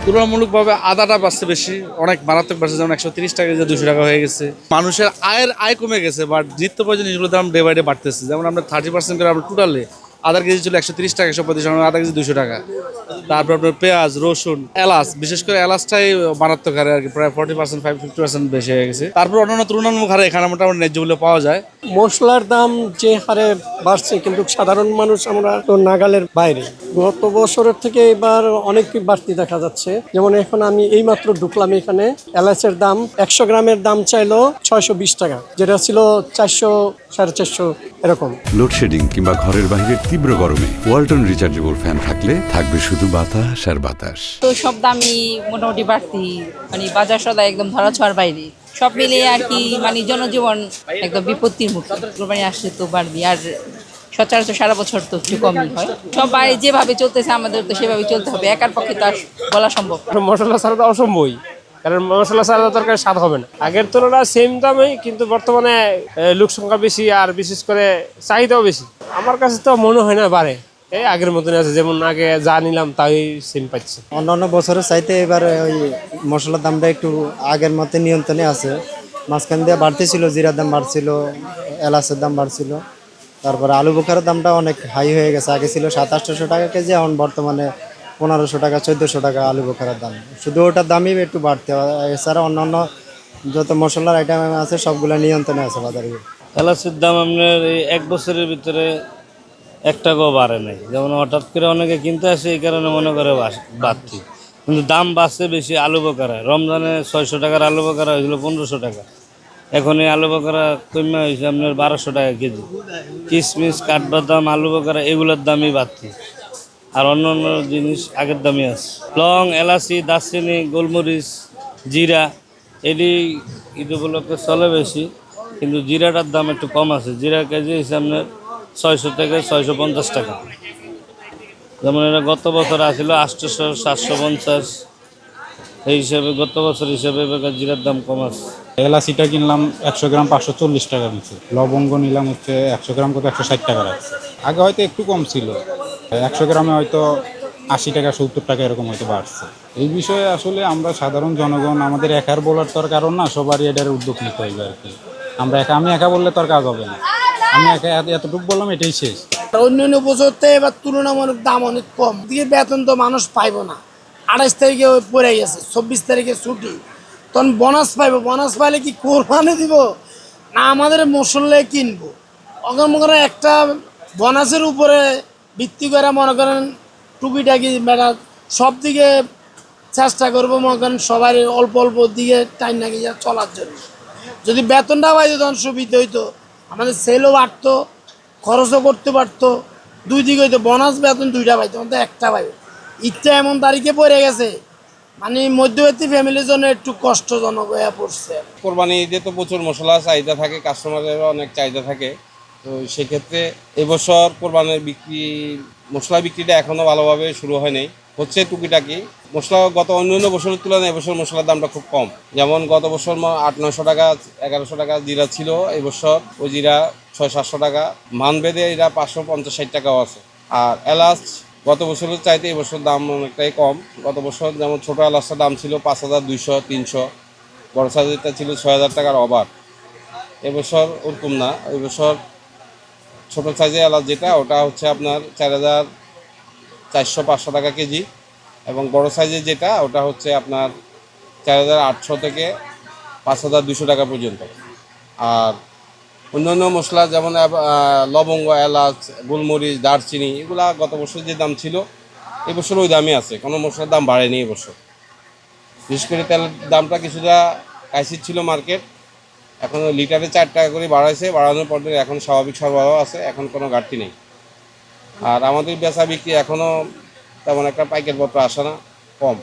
তুলনামূলকভাবে আদাটা বাড়ছে বেশি, অনেক মারাত্মক বাড়ছে, যেমন 130 টাকা যে 200 টাকা হয়ে গেছে। মানুষের আয় কমে গেছে, বাট নিত্য প্রয়োজনীয় জিনিসগুলোর দাম ডে বাই ডে বাড়তেছে। যেমন আমরা 30% করে আমরা টোটালে আদার কেজি ছিল 130 টাকা, 125 টাকা, আধা কেজি 200 টাকা। তারপর আপনার পেঁয়াজ, রসুন, এলাচ, বিশেষ করে এলাচটাই মারাত্মক হারে আর কি, প্রায় 40% 50% বেশি হয়ে গেছে। তারপর অন্যান্য তুলনামূলক হারে এখানে মোটামুটি ন্যায্য মূল্য পাওয়া যায়। মশলার দাম যে হারে বাড়ছে, কিন্তু সাধারণ মানুষ আমরা তো নাগালের বাইরে। গত বছরের থেকে এবার অনেক বাড়তি দেখা যাচ্ছে। যেমন এখন আমি এইমাত্র ঢুকলাম এখানে, এলাচের দাম 100 গ্রামের দাম চাইলো 620 টাকা, যেটা ছিল 400 450 এরকম। লোডশেডিং কিংবা ঘরের বাইরের তীব্র গরমে ওয়ালটন রিচার্জেবল ফ্যান থাকলে থাকবে শুধু বাতাস আর বাতাস। তো সব দামই মোটামুটি বাড়তি, মানে বাজার সদাই একদম ধরা ছোঁয়ার বাইরে। সব মিলিয়ে আর কি, মানে জনজীবন একদম বিপত্তির মুখে। কোরবানি আসলে তো বাড়বি, আর সচরাচর সারা বছর তো একটু কমই হয়। সবাই যেভাবে চলতেছে আমাদের তো সেভাবে চলতে হবে, একার পক্ষে তো আর বলা সম্ভব। মশলা ছাড়া তো অসম্ভবই, কারণ মশলা ছাড়া তরকারি স্বাদ হবে না। আগের তুলনায় সেম দামই, কিন্তু বর্তমানে লোক সংখ্যা বেশি, আর বিশেষ করে চাহিদাও বেশি। আমার কাছে তো মনে হয় না বাড়ে, এই আগের মতনই আছে, যেমন আগে যা নিলাম তাই সেম পাচ্ছি। অন্যান্য বছরের চাইতে এবার ওই মশলার দামটা একটু আগের মতো নিয়ন্ত্রণে আছে। মাঝখান দিয়ে বাড়তেছিল, জিরার দাম বাড়ছিল, এলাচের দাম বাড়ছিল। তারপরে আলু বোখারের দামটা অনেক হাই হয়ে গেছে। আগে ছিল 700-800 টাকা কেজি, এখন বর্তমানে 1500 টাকা 1400 টাকা আলু বোখারের দাম। শুধু ওটার দামই একটু বাড়তে হয়, এছাড়া অন্যান্য যত মশলার আইটেম আছে সবগুলো নিয়ন্ত্রণে আছে বাজারে। এলাচের দাম আপনার এই 1 বছরের ভিতরে 1 টাকাও বাড়ে নাই। যেমন হঠাৎ করে অনেকে কিনতে আসে, এই কারণে মনে করে বাড়তি, কিন্তু দাম বাড়ছে বেশি আলু বোখারা। রমজানে 600 টাকার আলু বোখারা হয়েছিল 1500 টাকা, এখন এই আলু বোখারা কমে হয়েছে আপনার 1200 টাকা কেজি। কিশমিশ, কাঠবাদাম, আলু বোখারা এগুলোর দামই বাড়তি, আর অন্য অন্য জিনিস আগের দামই আছে। লং, এলাচি, দারচিনি, গোলমরিচ, জিরা এটি ঈদ উপলক্ষে চলে বেশি, কিন্তু জিরাটার দাম একটু কম আছে। জিরা কেজি হচ্ছে আপনার 600 থেকে 650 টাকা। যেমন এটা গত বছর আসছিল 800 750, এই হিসাবে গত বছর হিসাবে এবার জিরার দাম কম আছে। এলাচিটা কিনলাম 100 গ্রাম 540 টাকা নিচ্ছে। লবঙ্গ নিলাম হচ্ছে 100 গ্রাম কত 160 টাকা রাখছে। আগে হয়তো একটু কম ছিল, 100 গ্রামে হয়তো 80 টাকা 70 টাকা এরকম হয়তো বাড়ছে। এই বিষয়ে আসলে আমরা সাধারণ জনগণ, আমাদের একার বলার তোর কারণ না, সবারই এটার উদ্যোগ নিতে হইবে আর কি। আমি একা বললে তোর কাজ হবে না। আমি একা এতটুকু বললাম, এটাই শেষ। অন্যান্য বছরতে এবার তুলনামূলক দাম অনেক কম, দিকে বেতন তো মানুষ পাইব না। 28 তারিখে পড়ে গেছে, 24 তারিখে ছুটি, তখন বোনাস পাইব। বোনাস পাইলে কি কোরবানি দিব না আমাদের মশলা কিনবো? অগমগরে একটা বোনাসের উপরে ভিত্তি করে মনে করেন টুকিটাকি বেড়া সব দিকে চেষ্টা করবো, মনে করেন সবাই অল্প অল্প দিকে টাইম নাকি চলার জন্য। যদি বেতনটা পাইতো তখন সুবিধা হইতো, আমাদের সেলও বাড়তো, খরচও করতে পারতো। দুই দিকে হইতো, বোনাস বেতন দুইটা পাইতো, তো একটা পাইবে। ঈদটা এমন তারিখে পড়ে গেছে, মানে মধ্যবর্তী ফ্যামিলির জন্য একটু কষ্টজনক হয়ে পড়ছে। কোরবানি ঈদে তো প্রচুর মশলা চাহিদা থাকে, কাস্টমারেরও অনেক চাহিদা থাকে। তো সেক্ষেত্রে এবছর কোরবানির মশলা বিক্রিটা এখনও ভালোভাবে শুরু হয়নি, হচ্ছে টুকিটাকি। মশলা গত অন্যান্য বছরের তুলনায় এবছর মশলার দামটা খুব কম। যেমন গত বছর 800-900 টাকা 1100 টাকা জিরা ছিল, এবছর ওই জিরা 600-700 টাকা, মানভেদে এরা 550-60 টাকাও আছে। আর এলাচ গত বছরের চাইতে এবছর দাম অনেকটাই কম। গত বছর যেমন ছোটো এলাচটার দাম ছিল 5200-300, বড় সাইজেরটা ছিল 6000 টাকার ওভার। এবছর ওরকম না, এবছর ছোটো সাইজের এলাচ যেটা, ওটা হচ্ছে আপনার 4400-500 টাকা কেজি, এবং বড় সাইজের যেটা ওটা হচ্ছে আপনার 4800 থেকে 5200 টাকা পর্যন্ত। আর অন্যান্য মশলা যেমন লবঙ্গ, এলাচ, গোলমরিচ, দারচিনি এগুলা গত বছর যে দাম ছিল এবছর ওই দামই আছে, কোনো মশলার দাম বাড়েনি এবছর। বিশেষ করে তেলের দামটা কিছুটা কাইসির ছিল মার্কেট, এখন লিটারে 4 টাকা করে বাড়াইছে। বাড়ানোর পর এখন স্বাভাবিক সরবরাহ আছে, এখন কোনো ঘাটতি নেই। আর আমাদের বেচা বিক্রি এখনও তেমন একটা পাইকারি পত্র আসে না, কম।